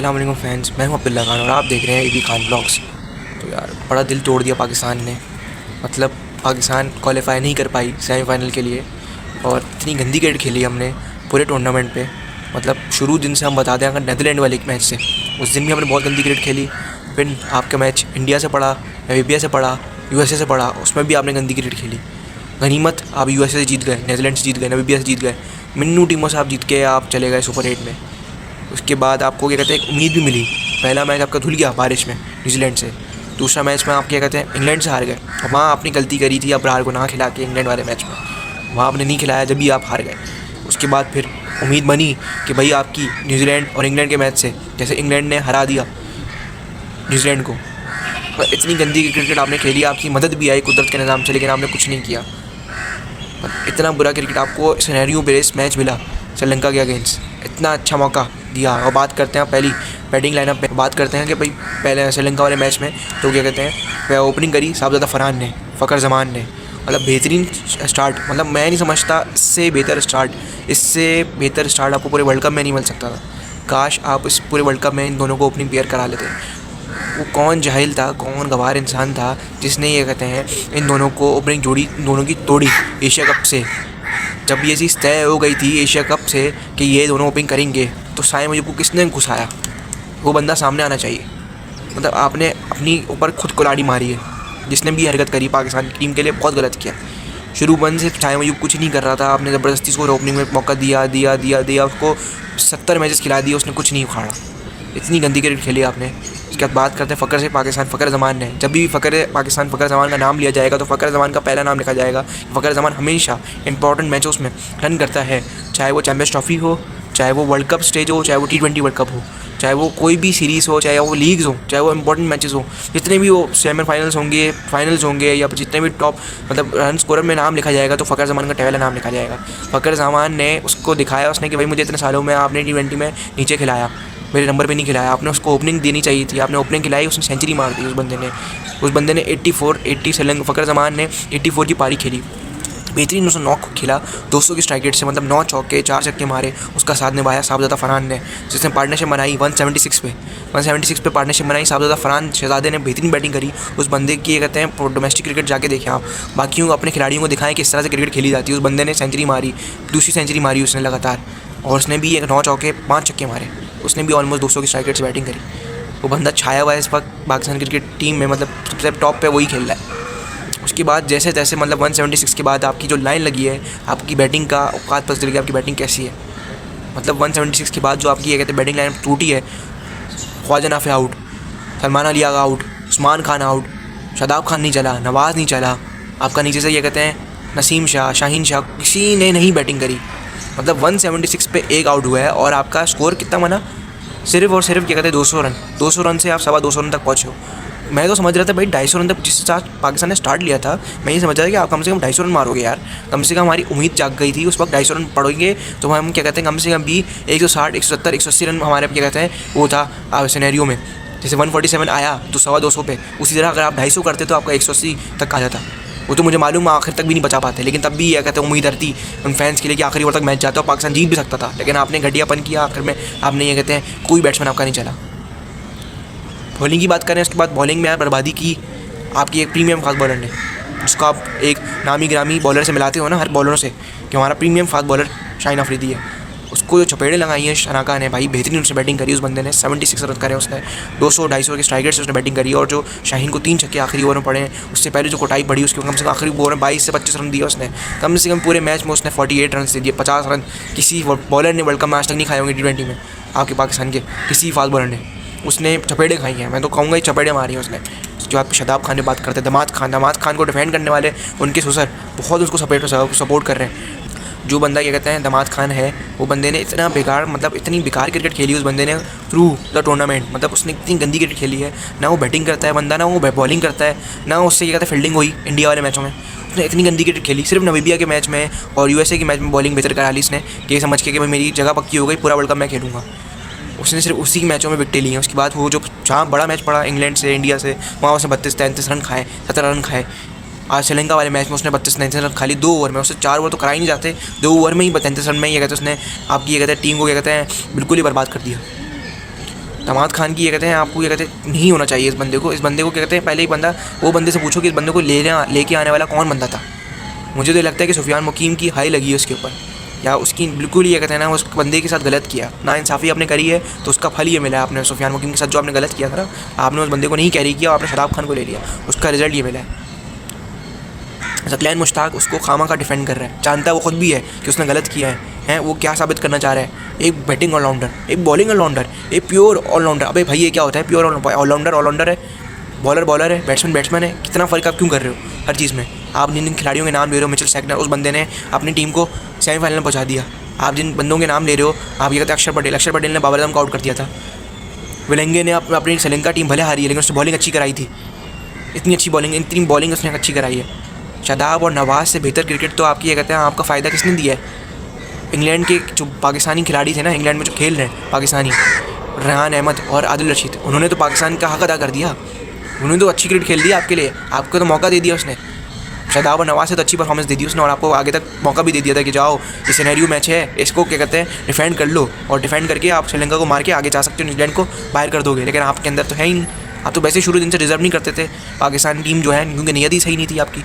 अस्सलाम वालेकुम फैंस, मैं हूं अब्दुल्ला खान और आप देख रहे हैं एबी खान ब्लॉग्स। तो यार बड़ा दिल तोड़ दिया पाकिस्तान ने। मतलब पाकिस्तान क्वालिफाई नहीं कर पाई सेमीफाइनल के लिए और इतनी गंदी क्रिकेट खेली हमने पूरे टूर्नामेंट पे। मतलब शुरू दिन से हम बता दें, अगर नीदरलैंड वाले मैच से उस दिन भी हमने बहुत गंदी क्रिकेट खेली। फिर आपका मैच इंडिया से पड़ा, नामीबिया से पड़ा, यूएसए से पड़ा, उसमें भी आपने गंदी क्रिकेट खेली। गनीमत आप यूएसए से जीत गए, नीदरलैंड से जीत गए, नामीबिया से जीत गए, मिन्नू टीमों से आप जीत के आप चले गए सुपर 8 में। उसके बाद आपको क्या कहते हैं, एक उम्मीद भी मिली। पहला मैच आपका धुल गया बारिश में न्यूजीलैंड से। दूसरा मैच में आप क्या कहते हैं, इंग्लैंड से हार गए। और वहाँ आपने गलती करी थी अब्रार को ना खिला के इंग्लैंड वाले मैच में, वहाँ आपने नहीं खिलाया जब भी आप हार गए। उसके बाद फिर उम्मीद बनी कि भाई आपकी न्यूजीलैंड और इंग्लैंड के मैच से, जैसे इंग्लैंड ने हरा दिया न्यूजीलैंड को, पर इतनी गंदी क्रिकेट आपने खेली, आपकी मदद भी आई कुदरत के निज़ाम से, लेकिन आपने कुछ नहीं किया। इतना बुरा क्रिकेट आपको सिनेरियो बेस्ड मैच मिला श्रीलंका के अगेंस्ट, इतना अच्छा मौका दिया। और बात करते हैं पहली बैटिंग लाइनअप पे, बात करते हैं कि भाई पहले श्रीलंका वाले मैच में तो क्या कहते हैं, ओपनिंग करी साहबजादा फरहान ने, फ़खर जमान ने। मतलब बेहतरीन स्टार्ट, मतलब मैं नहीं समझता इससे बेहतर स्टार्ट आपको पूरे वर्ल्ड कप में नहीं मिल सकता था। काश आप इस पूरे वर्ल्ड कप में इन दोनों को ओपनिंग पेयर करा लेते। वो कौन जाहिल था, कौन गवार इंसान था जिसने ये कहते हैं इन दोनों को ओपनिंग जोड़ी दोनों की तोड़ी एशिया कप से। जब ये चीज़ तय हो गई थी एशिया कप से कि ये दोनों ओपनिंग करेंगे, तो शायद मुझे को किसने घुसाया, वो बंदा सामने आना चाहिए। मतलब आपने अपनी ऊपर खुद कुल्हाड़ी मारी है। जिसने भी हरकत करी पाकिस्तान की टीम के लिए बहुत गलत किया। शुरू बंद से चाहे मुझे कुछ नहीं कर रहा था, आपने ज़बरदस्ती उसको ओपनिंग में मौका दिया उसको 70 मैचेस खिला दिए, उसने कुछ नहीं उखाड़ा। इतनी गंदी क्रिकेट खेली आपने। उसके बाद बात करते हैं फ़खर से पाकिस्तान, फ़खर जमान ने। जब भी फ़खर जमान का नाम लिया जाएगा तो फ़खर जमान का पहला नाम लिखा जाएगा। फ़खर जमान हमेशा इंपॉर्टेंट मैचों में रन करता है, चाहे वो चैम्पियंस ट्रॉफी हो, चाहे वो वर्ल्ड कप स्टेज हो, चाहे वो T20 वर्ल्ड कप हो, चाहे वो कोई भी सीरीज़ हो, चाहे वो लीग्स हो, चाहे वो इंपॉर्टेंट मैचेस हो, जितने भी वो सेमीफाइनल्स होंगे, फाइनल्स होंगे, या जितने भी टॉप मतलब रन स्कोरर में नाम लिखा जाएगा तो फ़खर जमान का पहला नाम लिखा जाएगा। फ़खर जमान ने उसको दिखाया उसने कि भाई मुझे इतने सालों में आपने T20 में नीचे खिलाया, मेरे नंबर पे नहीं खिलाया। आपने उसको ओपनिंग देनी चाहिए थी, आपने ओपनिंग खिलाई, उसने सेंचुरी मार दी। उस बंदे ने 80 श्रीलंका फ़खर जमान ने 84 की पारी खेली, बेहतरीन उसने 9 खेला 200 की स्ट्राइक रेट से, मतलब 9 चौके 4 छक्के मारे। उसका साथ निभाया साहबजादा फरहान ने, जिसने पार्टनरशिप बनाई 176 पे पार्टनरशिप बनाई साहबजादा फरहान शहजादे ने। बेहतरीन बैटिंग करी उस बंदे की। ये कहते हैं डोमेस्टिक क्रिकेट जाके देखें आप, बाकियों अपने खिलाड़ियों को दिखाएं किस तरह से क्रिकेट खेली जाती है। उस बंदे ने सेंचुरी मारी, दूसरी सेंचुरी मारी उसने लगातार, और उसने भी 9 चौके 5 छक्के मारे। उसने भी ऑलमोस्ट 200 की स्ट्राइक रेट से बैटिंग करी। वो बंदा छाया हुआ है इस वक्त पाकिस्तान क्रिकेट टीम में, मतलब सबसे टॉप पे वही खेल रहा है। उसके बाद जैसे तैसे मतलब 176 के बाद आपकी जो लाइन लगी है, आपकी बैटिंग का औकात पता चल गया आपकी बैटिंग कैसी है। मतलब 176 के बाद जो आपकी ये कहते हैं बैटिंग लाइन टूटी है, Khwaja Nafe out, Salman Ali Agha out, Usman Khan out, Shadab Khan नहीं चला, नवाज़ नहीं चला, आपका नीचे से ये कहते हैं नसीम शाह, शाहीन शाह, किसी ने नहीं बैटिंग करी। मतलब 176 पे एक आउट हुआ है और आपका स्कोर कितना बना, सिर्फ और सिर्फ क्या कहते हैं 200 रन से आप 225 रन तक पहुँचे हो। मैं तो समझ रहा था भाई 250 रन तक जिस साथ पाकिस्तान ने स्टार्ट लिया था, मैं ये समझ रहा था कि आप कम से कम 250 रन मारोगे यार। कम से कम हमारी उम्मीद जाग गई थी उस वक्त 250 रन पड़ोगे तो हम क्या कहते हैं कम से कम भी 160, 170, 180 रन हमारे क्या कहते हैं वो था सिनेरियो में। जैसे 147 आया तो 225 पे, उसी तरह अगर आप 250 करते तो आपका 180 तक आ जाता। वो तो मुझे मालूम आखिर तक भी नहीं बचा पाते, लेकिन तब भी ये कहते हैं उम्मीद रहती उन फैंस के लिए कि आखिरी ओवर तक मैच जाता और पाकिस्तान जीत भी सकता था। लेकिन आपने घटियापन किया, आखिर में आपने ये कहते हैं कोई बैट्समैन आपका नहीं चला। बॉलिंग की बात करें, उसके बाद बॉलिंग में यार बर्बादी की आपकी एक प्रीमियम फास्ट बॉलर ने, जिसको आप एक नामी ग्रामी बॉलर से मिलाते हो ना हर बॉलरों से कि हमारा premium fast bowler Shaheen Afridi है। उसको जो चपेड़े लगाई हैं शनाका ने, भाई बेहतरीन उसने बैटिंग करी। उस बंदे ने 76 रन करे, उसने 200-250 के स्ट्राइक रेट से उसने बैटिंग करी। और जो शाहीन को 3 छक्के आखिरी ओवर में पड़े, उससे पहले जो कोटाई बढ़ी उसके कम से कम आखिरी ओवर में 22 से 25 रन दिए उसने। कम से कम पूरे मैच में उसने 48 रन दे दिए, 50 रन किसी बॉलर ने वर्ल्ड कप में आज तक नहीं खाए होंगे T20 में आपके पाकिस्तान के किसी फास्ट बॉलर ने। उसने चपेड़े खाई हैं, मैं तो कहूँगा ही चपेड़े मारी हैं उसने। जो आप शादाब खान की बात करते हैं, दमाद खान को डिफेंड करने वाले उनके ससुर बहुत उसको सपोर्ट कर रहे हैं। जो बंदा क्या कहते हैं दमाद खान है, वो बंदे ने इतना बेकार मतलब इतनी बेकार क्रिकेट खेली उस बंदे ने थ्रू द टूर्नामेंट। मतलब उसने इतनी गंदी क्रिकेट खेली है, ना वो बैटिंग करता है बंदा, ना वो बॉलिंग करता है, ना उससे क्या कहते हैं फील्डिंग हुई इंडिया वाले मैचों में। उसने इतनी गंदी क्रिकेट खेली, सिर्फ नामीबिया के मैच में और यूएसए के मैच में बॉलिंग बेहतर करा ली इसने, कि समझ के कि भाई मेरी जगह पक्की हो गई, पूरा वर्ल्ड कप मैं खेलूँगा। उसने सिर्फ उसी मैचों में विकेटें ली हैं। उसके बाद वो जो जहाँ बड़ा मैच पड़ा इंग्लैंड से, इंडिया से, वहाँ उसने 32-33 रन खाए, 17 रन खाए। आज श्रीलंका वाले मैच में उसने 32-33 रन खाली 2 ओवर में। उससे 4 ओवर तो करा ही नहीं जाते, 2 ओवर में ही 33 रन में ये कहते हैं उसने आपकी ये कहते हैं टीम को क्या कहते हैं बिल्कुल ही बर्बाद कर दिया। तमाद खान की ये कहते हैं आपको ये कहते हैं नहीं होना चाहिए इस बंदे को क्या कहते हैं पहले ही बंदा वो बंदे से पूछो कि इस बंदे को लेके आने वाला कौन बंदा था। मुझे तो लगता है कि सुफियान मुकीम की हाई लगी है उसके ऊपर, या उसकी बिल्कुल ये कहते हैं ना उस बंदे के साथ गलत किया, नाइंसाफ़ी आपने करी है तो उसका फल ये मिला है। आपने सुफियान मुकीम के साथ जो आपने गलत किया था ना, आपने उस बंदे को नहीं कैरी किया, आपने शदाब खान को ले लिया, उसका रिजल्ट ये मिला है। ज़कलैन मुश्ताक उसको खामा का डिफेंड कर रहा है, जानता है वो खुद भी है कि उसने गलत किया है। वो क्या साबित करना चाह रहा है, एक बैटिंग ऑलराउंडर, एक बॉलिंग ऑलराउंडर, एक प्योर ऑलराउंडर। अबे भाई ये क्या होता है, प्योर ऑलराउंडर है, बॉलर है, बैट्समैन है, कितना फ़र्क आप क्यों कर रहे हो हर चीज़ में। आप जिन खिलाड़ियों के नाम ले रहे हो, मिचेल स्टैनर, उस बंदे ने अपनी टीम को सेमीफाइनल में पहुंचा दिया। आप जिन बंदों के नाम ले रहे हो, आप ये कहते हैं अक्षर पटेल ने बाबर आजम को आउट कर दिया था। विलेंगे ने अपनी श्रीलंका टीम भले हारी है लेकिन उसने बॉलिंग अच्छी कराई थी, इतनी बॉलिंग उसने अच्छी कराई है। शादाब और नवाज़ से बेहतर क्रिकेट तो आपकी ये कहते हैं आपका फ़ायदा किसने दिया है। इंग्लैंड के जो पाकिस्तानी खिलाड़ी थे ना, इंग्लैंड में जो खेल रहे हैं पाकिस्तानी, रेहान अहमद और आदिल रशीद, उन्होंने तो पाकिस्तान का हक अदा कर दिया। उन्होंने तो अच्छी क्रिकेट खेल दी आपके लिए, आपको तो मौका दे दिया उसने। शादाब और नवाज़ से तो अच्छी परफॉर्मेंस दे दी उसने, और आपको आगे तक मौका भी दे दिया था कि जाओ ये सिनेरियो मैच है, इसको क्या कहते हैं डिफेंड कर लो, और डिफेंड करके आप श्रीलंका को मार के आगे जा सकते हो, न्यूजीलैंड को बाहर कर दोगे। लेकिन आपके अंदर तो है ही नहीं, आप तो वैसे शुरू दिन से डिजर्व नहीं करते थे पाकिस्तान टीम जो है, क्योंकि नीयत ही सही नहीं थी आपकी,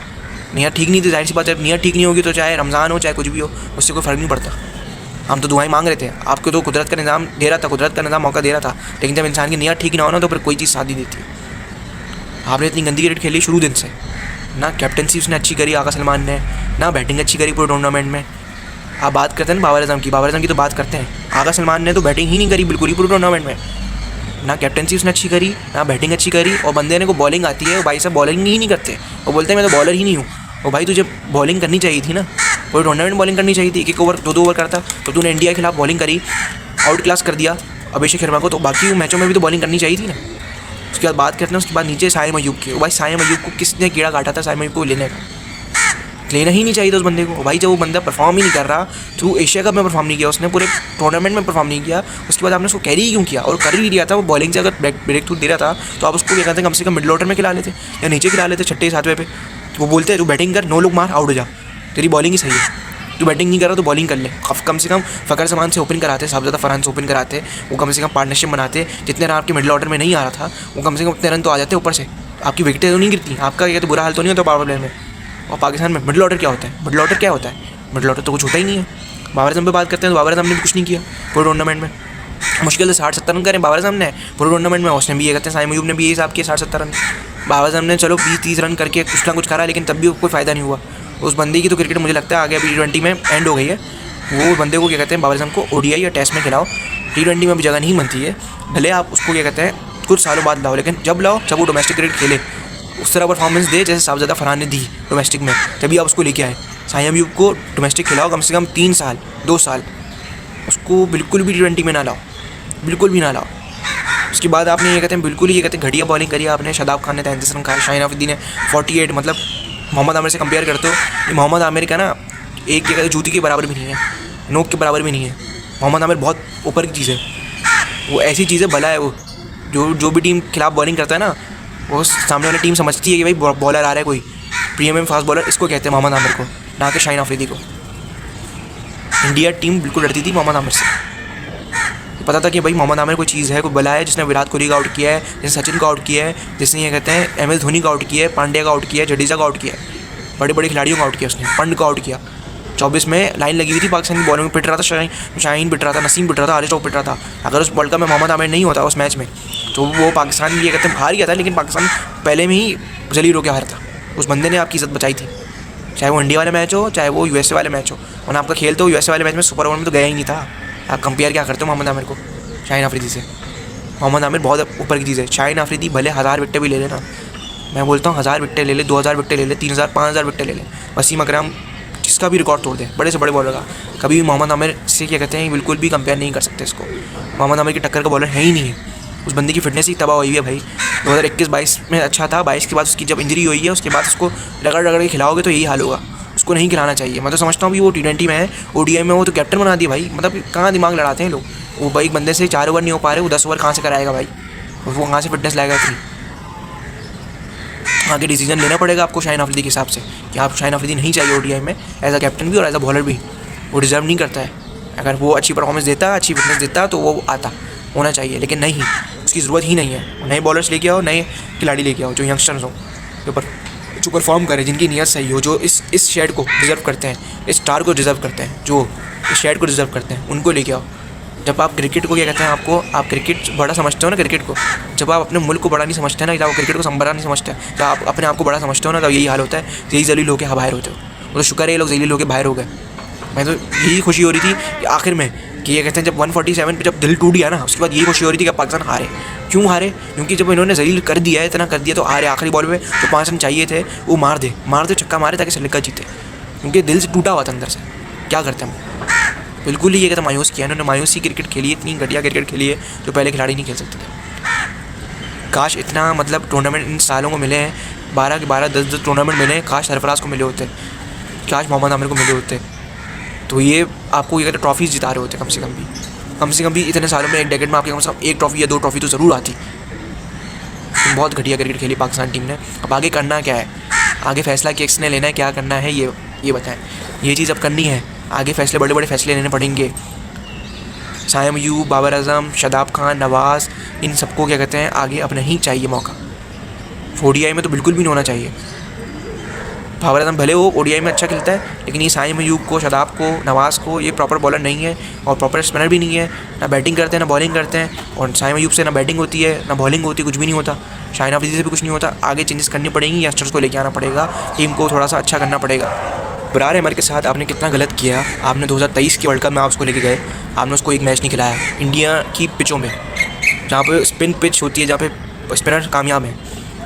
नीयत ठीक नहीं थी। जाहिर सी बात है, नीयत ठीक नहीं होगी तो चाहे रमज़ान हो चाहे कुछ भी हो, उससे कोई फ़र्क नहीं पड़ता। हम तो दुआएं मांग रहे थे, आपको तो कुदरत का निज़ाम दे रहा था, कुदरत का निज़ाम मौका दे रहा था, लेकिन जब इंसान की नीयत ठीक ना हो ना तो फिर कोई चीज़ साथ नहीं देती। आपने इतनी गंदी क्रिकेट खेली शुरू दिन से, ना कैप्टनसी उसने अच्छी करी आगा सलमान ने, ना बैटिंग अच्छी करी पूरे टूर्नामेंट में। आप बात करते हैं ना बाबर आजम की तो बात करते हैं, आगा सलमान ने तो बैटिंग ही नहीं करी बिल्कुल ही पूरे टूर्नामेंट में, ना कैप्टनसी उसने अच्छी करी ना बैटिंग अच्छी करी। और बंदे ने को बॉलिंग आती है, वो भाई साहब बॉलिंग ही नहीं करते, वो बोलते हैं मैं तो बॉलर ही नहीं हूँ। वो भाई तुझे बॉलिंग करनी चाहिए थी ना, पूरे टूर्नामेंट बॉलिंग करनी चाहिए थी, एक ओवर दो ओवर करता तो तूने इंडिया के खिलाफ बॉलिंग करी, आउट क्लास कर दिया अभिषेक शर्मा को, तो बाकी मैचों में भी तो बॉलिंग करनी चाहिए थी ना। उसके बाद बात करते हैं उसके बाद नीचे साहिल मयूब की। भाई साहिल मयूब को किसने कीड़ा काटा था साहिल मयूब को लेने का, लेना ही नहीं चाहिए था उस बंदे को। भाई जब वो बंदा परफॉर्म ही नहीं कर रहा, थ्रू एशिया कप में परफॉर्म नहीं किया उसने, पूरे टूर्नामेंट में परफॉर्म नहीं किया, उसके बाद आपने उसको कैरी क्यों किया, और कर ही दिया था वो बॉलिंग से अगर ब्रेक थ्रू दे रहा था तो आप उसको क्या कहते हैं कम से कम मिडल ऑर्डर में खिला लेते या नीचे खिला लेते 6-7वें पे। वो बोलते हैं तू बैटिंग कर, 9 लोग मार, आउट हो जा, तेरी बॉलिंग ही सही है, तू बैटिंग नहीं कर रहा तो बॉलिंग कर ले। कम से कम फ़खर जमान से ओपन कराते, साहबजादा फरहान से ओपन कराते, वो कम से कम पार्टनरशिप बनाते, जितने रन आपके मिडिल ऑर्डर में नहीं आ रहा था वो कम से कम उतने रन तो आ जाते ऊपर से, आपकी विकेटें तो नहीं गिरती, आपका ये तो बुरा हाल तो नहीं होता पावर प्ले में। और पाकिस्तान में मिडिल ऑर्डर क्या होता है, मिडिल ऑर्डर तो कुछ होता ही नहीं है। बाबर आजम पे बात करते हैं तो बाबर आजम ने भी कुछ नहीं किया पूरे टूर्नामेंट में, मुश्किल से 60-70 रन करें बाबर आजम ने पूरे टूर्नामेंट में, उसने भी ये कहते हैं साहिल मयूब ने भी ये हिसाब किया 60-70 रन। बाबर आजम ने चलो 20-30 रन करके कुछ ना कुछ करा, लेकिन तब भी कोई फ़ायदा नहीं हुआ। उस बंदे की तो क्रिकेट मुझे लगता है आगे अभी T20 में एंड हो गई है। वो बंदे को क्या कहते हैं बाबर आजम को ODI या टेस्ट में खिलाओ, T20 में भी जगह नहीं बनती है। भले आप उसको क्या कहते हैं कुछ सालों बाद लाओ, लेकिन जब वो डोमेस्टिक क्रिकेट खेले उस तरह परफॉर्मेंस दे जैसे साहबजादा फरहान ने दी डोमेस्टिक में, तभी आप उसको लेके आए। साहिल मयूब को डोमेस्टिक खिलाओ कम से कम 3 साल 2 साल, उसको बिल्कुल भी T20 में ना लाओ, बिल्कुल भी ना लाओ। उसके बाद आपने ये कहते हैं बिल्कुल ही ये कहते हैं घटिया बॉलिंग करी आपने। शादाब खान ने 33 रन खाए, शाहीन अफरीदी ने 48, मतलब मोहम्मद आमिर से कंपेयर करते हो, ये मोहम्मद आमिर का ना एक क्या कहते हैं जूती के बराबर भी नहीं है, नोक के बराबर भी नहीं है। मोहम्मद आमिर बहुत ऊपर की चीज़ है, वो ऐसी चीज़ है, भला है वो। जो भी टीम खिलाफ बॉलिंग करता है ना, वो सामने वाली टीम समझती है कि भाई बॉलर आ रहा है कोई प्रीमियम फास्ट बॉलर, इसको कहते हैं मोहम्मद आमिर को, ना कि शाहीन अफरीदी को। इंडिया टीम बिल्कुल डरती थी मोहम्मद आमिर से, पता था कि भाई मोहम्मद आमिर कोई चीज़ है, कोई बला है, जिसने विराट कोहली का आउट किया है, जिसने सचिन को आउट किया है, जिसने ये कहते हैं MS धोनी का आउट किया है, पांड्या का आउट किया है, जडेजा का आउट किया है, बड़े बड़े खिलाड़ियों का आउट किया उसने, पंड का आउट किया। 24 में लाइन लगी हुई थी पाकिस्तान की बॉलिंग में, पिट रहा था शाहीन पिट रहा था, नसीम पिट रहा था, आरिफ पिट रहा था। अगर उस वर्ल्ड कप में मोहम्मद आमिर नहीं होता उस मैच में तो वो पाकिस्तान ये कहते हैं हार गया था, लेकिन पाकिस्तान पहले में ही जलील होकर हारा था। उस बंदे ने आपकी इज्जत बचाई थी, चाहे वो इंडिया वाले मैच हो चाहे वो USA वाले मैच हो। और आपका खेल तो USA वाले मैच में सुपर ओवर में तो गया ही नहीं था। आप कंपेयर क्या करते हो मोहम्मद आमिर को शाहीन अफरीदी से? मोहम्मद आमिर बहुत ऊपर की चीज़ है। शाहीन अफरीदी भले 1000 विकेटें भी ले लेना, मैं बोलता हूँ 1000 विकेटें ले ले, 2000 विकेटें ले ले, 3000 5000 विकेटें ले ले, वसीम अकरम जिसका भी रिकॉर्ड तोड़ दे, बड़े से बड़े बॉलर का, कभी भी मोहम्मद आमिर से क्या कहते हैं बिल्कुल भी कंपेयर नहीं कर सकते इसको। मोहम्मद आमिर की टक्कर का बॉलर है ही नहीं है। उस बंदे की फिटनेस ही तबाह हुई है भाई। 2021-22 में अच्छा था, 22 के बाद उसकी जब इंजरी हुई है उसके बाद उसको रगड़ के खिलाओगे तो यही हाल होगा। उसको नहीं खिलाना चाहिए। मैं तो समझता हूँ भी वो T20 में है, ODI में वो तो कैप्टन बना दिया भाई। मतलब कहाँ दिमाग लड़ाते हैं लोग। वो भाई एक बंदे से 4 ओवर नहीं हो पा रहे, वो 10 ओवर कहाँ से कराएगा भाई? वो कहाँ से फिटनेस लाएगा इतनी? आगे डिसीजन लेना पड़ेगा आपको शाहीन अफरीदी के हिसाब से कि आप शाहीन अफरीदी नहीं चाहिए ODI में एज अ कैप्टन भी और एज अ बॉलर भी। वो डिज़र्व नहीं करता है। अगर वो अच्छी परफॉर्मेंस देता, अच्छी फिटनेस देता तो वो आता होना चाहिए, लेकिन नहीं। उसकी ज़रूरत ही नहीं है। नए बॉलर्स लेके आओ, नए खिलाड़ी लेके आओ जो यंगस्टर्स हों, जो परफॉर्म करें, जिनकी नीयत सही हो, जो इस शेड को डिज़र्व करते हैं, इस स्टार को डिज़र्व करते हैं, जो इस शेड को डिज़र्व करते हैं, उनको लेके आओ। जब आप क्रिकेट को क्या कहते हैं, आप क्रिकेट बड़ा समझते हो ना, क्रिकेट को जब आप अपने मुल्क को बड़ा नहीं समझते ना, जब आप क्रिकेट को बड़ा नहीं समझते, जब आप अपने आप को बड़ा समझते हो ना, तब यही हाल होता है, यही जलील होकर बाहर होते हो। तो शुक्र है ये लोग जलील होकर बाहर हो गए। मैं तो यही खुशी हो रही थी कि आखिर में कि ये कहते हैं जब 147 पे जब दिल टूट गया ना, उसके बाद यही खुशी हो रही थी कि पाकिस्तान हारे। क्यों हारे? क्योंकि जब इन्होंने जलील कर दिया है, इतना कर दिया, तो हारे। आखिरी बॉल में जो 5 रन चाहिए थे वो मार दे छक्का मारे ताकि श्रीलंका जीते, क्योंकि दिल से टूटा हुआ था अंदर से। क्या करते हम, बिल्कुल ही ये कहते मायूस किया इन्होंने, मायूसी क्रिकेट खेली, इतनी घटिया क्रिकेट खेली है जो पहले खिलाड़ी नहीं खेल सकते थे। काश इतना मतलब टूर्नामेंट इन सालों को मिले हैं, 12 के 12, 10 टूर्नामेंट मिले हैं। काश सरफराज को मिले होते, काश मोहम्मद आमिर को मिले होते, तो ये आपको ये कहते ट्रॉफीज़ जिता रहे होते कम से कम भी इतने सालों में, एक डेकेड में आपके कम से कम 1 ट्रॉफी या 2 ट्रॉफी तो ज़रूर आती। बहुत घटिया क्रिकेट खेली पाकिस्तान टीम ने। अब आगे करना क्या है, आगे फैसला किसने लेना है, क्या करना है, ये बताएं। ये चीज़ अब करनी है, आगे फैसले, बड़े बड़े फैसले लेने पड़ेंगे। साइम अयूब, बाबर आजम, शादाब खान, नवाज़, इन सबको क्या कहते हैं आगे अब नहीं चाहिए मौका। ODI में तो बिल्कुल भी नहीं होना चाहिए। बाबर आजम भले वो ODI में अच्छा खेलता है, लेकिन ये साइम अयूब को, शादाब को, नवाज़ को, ये प्रॉपर बॉलर नहीं है और प्रॉपर स्पिनर भी नहीं है। ना बैटिंग करते हैं ना बॉलिंग करते हैं, और साइम अयूब से ना बैटिंग होती है ना बॉलिंग होती है, कुछ भी नहीं होता। शाहिन अफरीदी से भी कुछ नहीं होता। आगे चेंजेस करनी पड़ेंगी, यंगस्टर्स को लेके आना पड़ेगा, टीम को थोड़ा सा अच्छा करना पड़ेगा। बरार अहमद के साथ आपने कितना गलत किया। आपने 2023 के वर्ल्ड कप में आप उसको लेके गए, आपने उसको एक मैच नहीं खिलाया इंडिया की पिचों में, जहाँ पे स्पिन पिच होती है, जहाँ पे स्पिनर कामयाब है,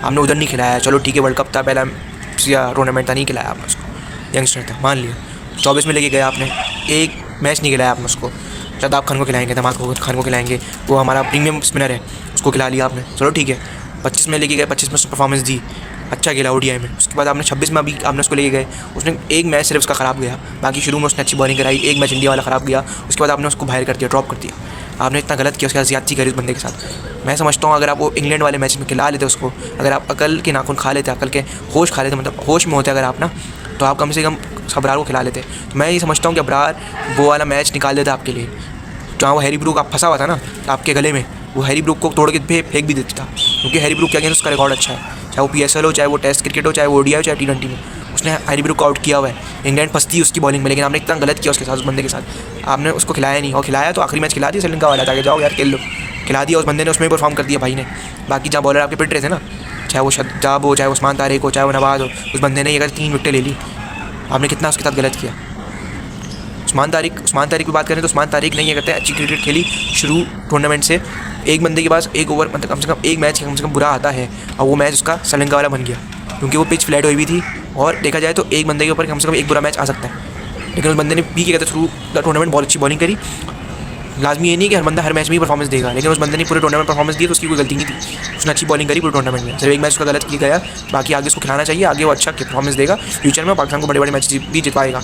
आपने उधर नहीं खिलाया। चलो ठीक है, वर्ल्ड कप था, पहला टूर्नामेंट था, नहीं खिलाया आपने उसको, यंगस्टर था, मान लिया। 24 में लेके गए आपने, एक मैच नहीं खिलाया आपने उसको। शादाब खान को खिलाएंगे, दमाद खान को खिलाएंगे, वो हमारा प्रीमियम स्पिनर है, उसको खिला लिया आपने, चलो ठीक है। 25 में लेके गए, 25 में उसने परफॉर्मेंस दी, अच्छा खेला ODI में। उसके बाद आपने 26 में अभी आपने उसको लेके गए, उसने एक मैच सिर्फ उसका ख़राब गया, बाकी शुरू में उसने अच्छी बॉलिंग कराई, एक मैच इंडिया वाला ख़राब गया, उसके बाद आपने उसको बाहर कर दिया, ड्रॉप कर दिया। आपने इतना गलत किया, उसके बाद ज़्यादती करी उस बंदे के साथ। मैं समझता हूँ अगर आप वो इंग्लैंड वाले मैच में खिला लेते उसको, अगर आप अकल के नाखून खा लेते, अकल के होश खा लेते, मतलब होश में होते अगर आप ना, तो आप कम से कम अबरार को खिला लेते। तो मैं ये समझता हूँ कि अबरार वो वाला मैच निकाल देता आपके लिए, जहाँ वो हैरी ब्रूक आप फंसा हुआ था ना आपके गले में, वो हैरी ब्रूक को तोड़ के फेंक भी देता था, क्योंकि हैरी ब्रूक क्या कहते हैं उसका रिकॉर्ड अच्छा है, चाहे वो PSL हो, चाहे वो टेस्ट क्रिकेट हो, चाहे वो ODI हो, चाहे T20 में, उसने हैरी ब्रूक को आउट किया हुआ है। इंग्लैंड फंसती है उसकी बॉलिंग में, लेकिन आपने इतना गलत किया उसके साथ, उस बंदे के साथ आपने उसको खिलाया नहीं, और खिलाया तो आखिरी मैच खिला दिया श्रीलंका वाला, ताकि जाओ यार खेल लो, खिला दिया उस बंदे ने, उसमें परफॉर्म कर दिया भाई ने। बाकी जहाँ बॉलर आपके पिट रहे थे ना, चाहे वो शदाब हो, चाहे उस्मान तारिक हो, चाहे वो नवाज़ हो, उस बंदे ने अगर 3 विकेटें ले ली, आपने कितना उसके साथ गलत किया। उस्मान तारिक की बात करें तो उस्मान तारिक ने ये कहते हैं अच्छी क्रिकेट खेली शुरू टूर्नामेंट से। एक बंदे के पास एक ओवर, मतलब कम से कम एक मैच कम से कम बुरा आता है, और वो मैच उसका श्रीलंका वाला बन गया, क्योंकि वो पिच फ्लैट हुई हुई थी, और देखा जाए तो एक बंदे के ऊपर कम से कम एक बुरा मैच आ सकता है, लेकिन उस बंदे ने भी क्या कहते हैं थ्रू द टूर्नामेंट बहुत अच्छी बॉलिंग करी। लाजमी ये नहीं कि हर बंदा हर मैच में ही परफॉर्मेंस देगा, लेकिन उस बंदे ने पूरे टूर्नामेंट परफॉर्मेंस दी, तो उसकी कोई गलती नहीं थी, उसने अच्छी बॉलिंग करी पूरे टूर्नामेंट में। सिर्फ एक मैच उसका गलत किया गया, बाकी आगे उसको खिलाना चाहिए, आगे वो अच्छा परफॉर्मेंस देगा, फ्यूचर में पाकिस्तान को बड़े बड़े मैच भी जितवाएगा।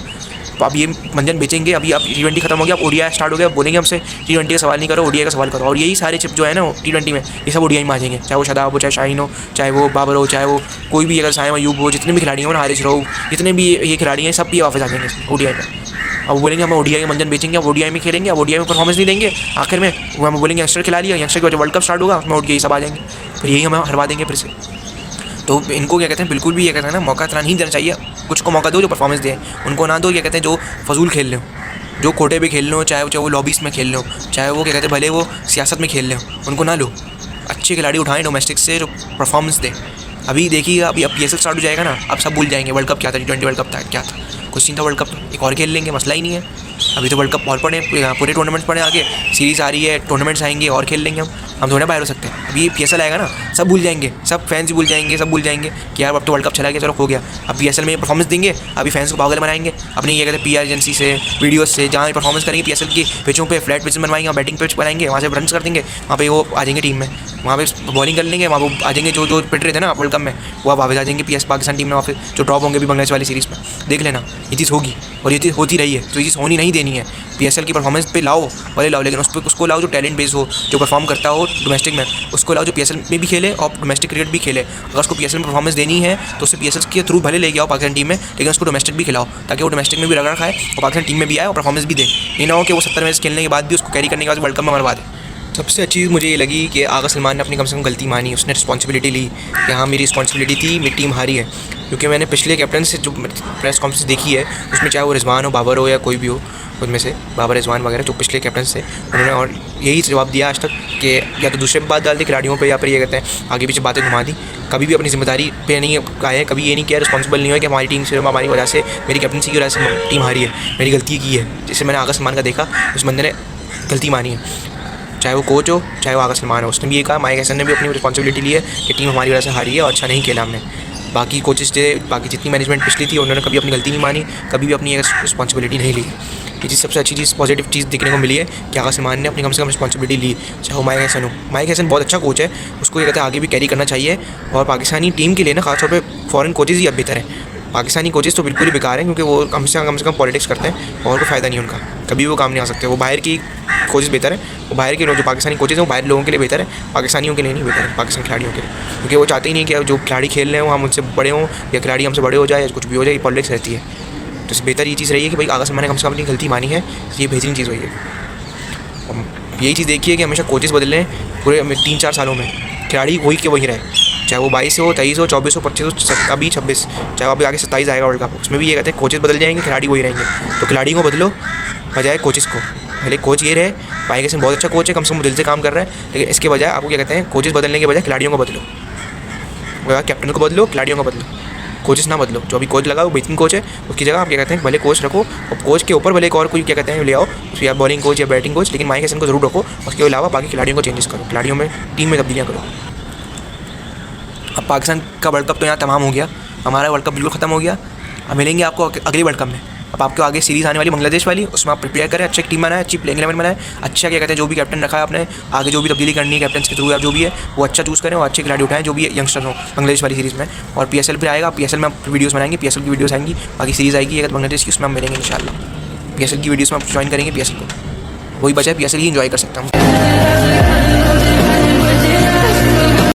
तो आप ये मंजन बेचेंगे, अभी आप T20 खत्म हो गया, आप ODI स्टार्ट हो गया, बोलेंगे हमसे T20 का सवाल नहीं करो, ODI का सवाल करो, और यही सारे चिप जो है ना T20 में, ये सब ODI में आ जाएंगे, चाहे वो शादाब हो, चाहे शाहीन हो, चाहे वो बाबर हो, चाहे वो कोई भी, अगर साइम अयूब हो, जितने भी खिलाड़ी हो ना, हारिस रऊफ, जितने भी ये खिलाड़ी हैं, सब भी वापस आ जाएंगे ODI में। अब बोलेंगे हम ODI का मंजन बेचेंगे, अब ODI में खेलेंगे, अब ODI में परफॉर्मेंस नहीं देंगे, आखिर में वो हम बोलेंगे यंगस्टर खिला लिया, यंगस्टर के बाद वर्ल्ड कप स्टार्ट होगा, उसमें ODI सब आ जाएंगे, फिर यही हमें हरवा देंगे फिर से। तो इनको क्या कहते हैं, बिल्कुल भी ये कहते हैं ना, मौका इतना नहीं देना चाहिए। कुछ को मौका दो जो परफॉर्मेंस दे, उनको ना दो क्या कहते हैं जो फजूल खेल ले, जो कोटे पे खेल लो, चाहे वो लॉबीज़ में खेल लो, चाहे वो क्या कहते हैं भले वो सियासत में खेल लें, उनको ना लो। अच्छे खिलाड़ी उठाएं डोमेस्टिक से जो परफॉर्मेंस दें। अभी देखिएगा, अभी अब PSL स्टार्ट हो जाएगा ना, अब सब भूल जाएंगे वर्ल्ड कप क्या था, T20 वर्ल्ड कप था क्या था, कुछ नहीं था वर्ल्ड कप, एक और खेल लेंगे, मसला ही नहीं है। अभी तो वर्ल्ड कप और पड़े, पूरे टूर्नामेंट्स पड़े, आगे सीरीज़ आ रही है, टूर्नामेंट्स आएंगे और खेल लेंगे हम थोड़ा बाहर हो सकते हैं। अभी PSL आएगा ना, सब भूल जाएंगे, सब फैंस भी भूल जाएंगे, सब भूल जाएंगे कि यार अब तो वर्ल्ड कप चला गया, चलो हो गया। अब PSL में परफॉर्मेंस देंगे, अभी फैंस को पागल बनाएंगे अपनी ये कहते हैं PR एजेंसी से, वीडियोस से, जहाँ परफॉर्मेंस करेंगे PSL की पिचों पे, फ्लैट पिच बनवाएंगे, बैटिंग पिच बनाएंगे, वहाँ से रन कर देंगे, वहाँ पे वो आ जाएंगे टीम में, वहाँ पे बॉलिंग कर लेंगे, वहाँ वो आ जाएंगे जो पिट रहे थे ना वर्ल्ड कप में, वो वापस आ जाएंगे पाकिस्तान टीम में, वहाँ जो ड्रॉप होंगे भी बांग्लादेश वाली सीरीज़ में। देख लेना ये चीज़ होगी, और ये चीज़ होती रही है, तो ये चीज़ होनी नहीं देनी है। PSL की परफॉर्मेंस पे लाओ, भले लाओ, लेकिन उसको लाओ जो टैलेंट बेस हो, जो परफॉर्म करता हो डोमेस्टिक में, उसको लाओ जो PSL में भी खेले और डोमेस्टिक क्रिकेट भी खेले। अगर उसको PSL में परफॉर्मेंस देनी है तो उसे PSL के थ्रू भले ले आओ पाकिस्तान टीम में, लेकिन उसको डोमेस्टिक भी खिलाओ, ताकि वो डोमेस्टिक में भी रगड़ खाए और पाकिस्तान टीम में भी आए और परफॉर्मेंस भी दे। ये ना हो कि वो 70 मैच खेलने के बाद भी उसको कैरी करने के बाद वर्ल्ड कप में मरवा दे। सबसे अच्छी चीज़ मुझे ये लगी कि आगा सलमान ने अपनी कम से कम गलती मानी, उसने रिस्पॉन्सिबिलिटी ली कि हाँ मेरी रिस्पॉन्सिबिलिटी थी, मेरी टीम हारी है। क्योंकि मैंने पिछले कैप्टन से जो प्रेस कॉन्फ्रेंस देखी है उसमें चाहे वो रिजवान हो, बाबर हो या कोई भी हो उनमें से, बाबर रिजवान वगैरह जो पिछले कैप्टन थे उन्होंने और यही जवाब दिया आज तक कि या तो दूसरे पे बात डाल दी खिलाड़ियों पे या फिर ये कहते हैं आगे पीछे बातें घुमा दी। कभी भी अपनी जिम्मेदारी पे नहीं आए, कभी ये नहीं किया, रिस्पॉन्सिबल नहीं हुआ कि हमारी टीम सिर्फ हमारी वजह से, मेरी कैप्टनसी की वजह से टीम हारी है, मेरी गलती की है। जिससे मैंने आगा सलमान का देखा, उस बंदे ने गलती मानी है, चाहे वो कोच हो चाहे वो आगा सलमान हो। उसने भी ये कहा, माइक हैसन ने भी अपनी रिस्पॉन्सिबिलिटी ली है कि टीम हमारी वजह से हारी है और अच्छा नहीं खेला हमने। बाकी कोचेस थे, बाकी जितनी मैनेजमेंट पिछली थी उन्होंने कभी अपनी गलती नहीं मानी, कभी भी अपनी रिस्पॉन्सिबिलिटी नहीं ली। ये चीज़ सबसे अच्छी चीज़, पॉजिटिव चीज़ देखने को मिली है कि आगा सलमान ने अपनी कम से कम रिस्पॉन्सिबिलिटी ली, चाहे वो माइक हैसन हो। माइक हैसन बहुत अच्छा कोच है, उसको ये कहते हैं आगे भी कैरी करना चाहिए। और पाकिस्तानी टीम के लिए ना खासतौर पर फ़ॉरेन कोचेज़ ही अब बेहतर है। पाकिस्तानी कोचेज़ तो बिल्कुल ही बेकार हैं क्योंकि वो कम से कम पॉलिटिक्स करते हैं और कोई फ़ायदा नहीं उनका, कभी वो काम नहीं आ सकते। वो बाहर की कोचेज़ बेहतर है, वो बाहर के लोग जो पाकिस्तानी कोचेज़ हैं वो बाहर लोगों के लिए बेहतर है, पाकिस्तानियों के लिए नहीं बेहतर है, पाकिस्तानी खिलाड़ियों के लिए। क्योंकि वो चाहते ही नहीं कि जो खिलाड़ी खेल रहे हो हम उनसे बड़े हों या खिलाड़ी हमसे बड़े हो जाए या कुछ भी हो जाए, पॉलिटिक्स रहती है। तो इससे बेहतर ये चीज़ रही है कि भाई आगा सलमान ने कम से कम अपनी गलती मानी है, ये बेहतरीन चीज़ हुई है। यही चीज़ देखिए कि हमेशा कोचेज़ बदल रहे हैं पूरे 3-4 सालों में, खिलाड़ी वही के वही रहे, चाहे वो 22 हो, 23 हो, 24 हो, 25 हो, अभी 26, चाहे वो अभी आगे 27 आएगा वर्ल्ड कप, उसमें भी ये कहते हैं कोचेज़ बदल जाएंगे, खिलाड़ी वही रहेंगे। तो खिलाड़ी को बदलो बजाय कोचेज़ को। पहले कोच ये रहे, माइक हैसन बहुत अच्छा कोच है, कम से कम दिल से काम कर रहा है, लेकिन इसके बजाय आपको क्या कहते हैं कोचेज़ बदलने के बजाय खिलाड़ियों को बदलो, कैप्टन को बदलो, खिलाड़ियों को बदलो, कोचेस ना बदलो। जो अभी कोच लगा वो बेहतरीन कोच है, उसकी जगह आप क्या कहते हैं भले कोच रखो और कोच के ऊपर भले एक और कोई क्या कहते हैं ले आओ, या बॉलिंग कोच या बैटिंग कोच, लेकिन माइक हैसन को जरूर रखो। उसके अलावा बाकी खिलाड़ियों को चेंजेस करो, खिलाड़ियों में टीम में तब्दीलियाँ करो। अब पाकिस्तान का वर्ल्ड कप तो यहाँ तमाम हो गया, हमारा वर्ल्ड कप बिल्कुल ख़त्म हो गया। अब मिलेंगे आपको अगले वर्ल्ड कप में। अब आपको आगे सीरीज़ आने वाली बांग्लादेश वाली, उसमें आप प्रिपेयर करें, अच्छी टीम बनाए, अच्छी प्लेइंग 11 बनाए, अच्छा क्या कहते हैं जो भी कैप्टन रखा है आपने, आगे जो भी तब्दीली करनी है कैप्टन के थ्रू या जो भी है वो अच्छा चूज़ करें और अच्छे खिलाड़ी उठाएं जो भी यंगस्टर हो बांग्लादेश वाली सीरीज़ में। और PSL फिर आएगा, PSL में आप वीडियोज़ बनाएंगे, PSL की वीडियोज़ आएंगी, बाकी सीरीज़ आएगी अगर बांग्लादेश की, उसमें हम मिलेंगे इंशाल्लाह। PSL की वीडियोज़ में आप ज्वाइन करेंगे, PSL को वही बचा है, PSL ही इंजॉय कर सकता हूँ।